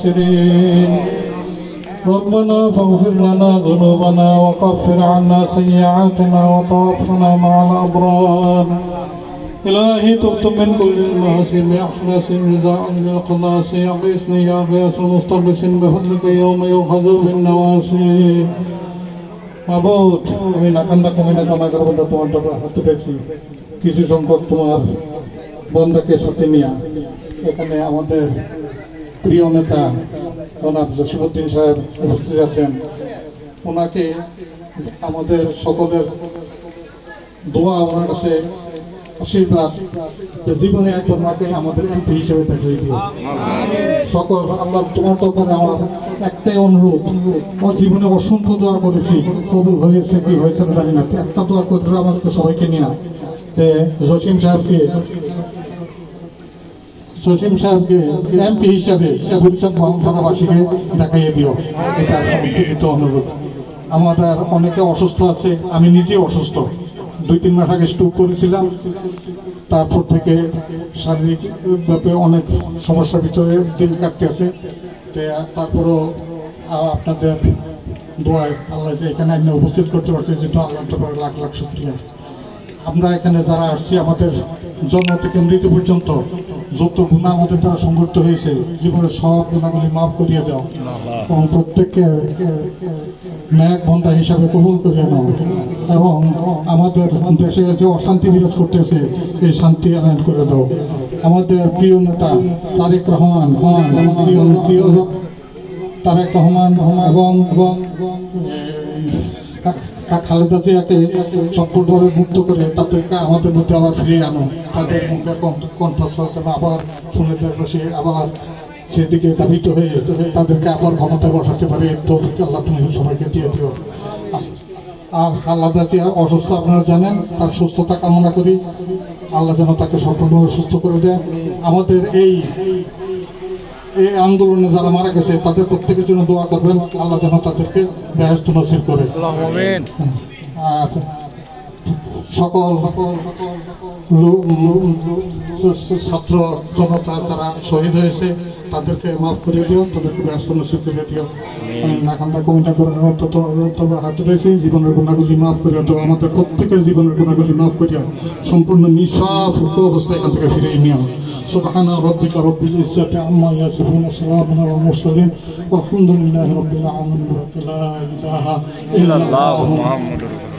الخاسرين ربنا فاغفر لنا ذنوبنا وكفر عنا سيئاتنا وتوفنا مع الأبرار إلهي تبت من كل المعاصي بأخلاص رضاء للخلاص أغثني يا غياث مستغيث بفضلك يوم يؤخذ بالنواسي মাবুদ আমি নাকান্দা কমিনা কামনা করবো তোমার টাকা হাতে পেয়েছি কিছু সংখ্যক তোমার বন্ধাকে সাথে নিয়ে এখানে আমাদের প্রিয় নেতা জনাব জসিমউদ্দিন সাহেব উপস্থিত আছেন ওনাকে আমাদের সকলের দোয়া ওনার কাছে আশীর্বাদ জীবনে একবার মাকে আমাদের এমপি হিসেবে দেখিয়ে দিও সকল আল্লাহ তোমার দরবারে আমার একটাই অনুরোধ ও জীবনে অসংখ্য দোয়া করেছি কবুল হয়েছে কি হয়েছে জানি না একটা দোয়া করতে আমাকে সবাইকে নিয়ে যে জসিম সাহেবকে এমপি হিসাবে বরিশাল থানাবাসীকে দেখাইয়ে দিও এটা সংক্ষিপ্ত অনুরোধ আমাদের অনেকে অসুস্থ আছে আমি নিজে অসুস্থ 2-3 মাস আগে স্ট্রোক করেছিলাম তারপর থেকে শারীরিকভাবে অনেক সমস্যার ভিতরে দিন কাটতে আছে তারপরও আপনাদের দোয়ায় আল্লাহ যে এখানে আপনি উপস্থিত করতে পারছি যেটা আল্লাহ তাআলার লাখ লাখ শুকরিয়া আমরা এখানে যারা আসছি আমাদের জন্ম থেকে মৃত্যু পর্যন্ত যত গুনাহ আমাদের দ্বারা সংঘটিত হয়েছে জীবনের সব গুনাহগুলি মাফ করিয়ে দাও এবং প্রত্যেককে ন্যাক বন্ধা হিসাবে কবুল করিয়ে নাও এবং আমাদের দেশে যে অশান্তি বিরাজ করতেছে এই শান্তি আনয়ন করে দাও আমাদের প্রিয় নেতা তারেক রহমান এবং খালেদা জিয়াকে সম্পূর্ণভাবে মুক্ত করে তাদেরকে আমাদের মধ্যে আবার ফিরিয়ে আনো তাদের মুখে কণ্ঠস্বর আবার শুনে বসে আবার সেদিকে দাবিত হয়ে তাদেরকে আবার ক্ষমতায় বসাতে পারে তো আল্লাহ তুমি সবাইকে দিয়ে দিও আর খালেদা জিয়া অসুস্থ আপনারা জানেন তার সুস্থতা কামনা করি আল্লাহ যেন তাকে সম্পূর্ণভাবে সুস্থ করে দেয় আমাদের এই আন্দোলনে যারা মারা গেছে তাদের প্রত্যেকের জন্য দোয়া করবেন আল্লাহ যেন তাদেরকে বেহেশত নসিব করে আর সকল ছাত্র জনতা যারা শহীদ হয়েছে তাদেরকে মাফ করে দিও তাদেরকে বেহেশত নসিব করে দিও নাকান্দা কমিটা করে হাতে রয়েছে জীবনের গুণাগুলি মাফ করিয়া তো আমাদের প্রত্যেকের জীবনের গুণাগুলি মাফ করিয়া সম্পূর্ণ নিঃশ্বাস অবস্থায় এখান থেকে ফিরিয়ে নিও সুবহান রাব্বিকা রব্বিল ইজ্জাতি আম্মা ইয়াসিফুন সালামুন আলাল মুরসালিন ওয়া আলহামদুলিল্লাহি রাব্বিল আলামিন লা ইলাহা ইল্লাল্লাহু মুহাম্মাদুর রাসূলুল্লাহ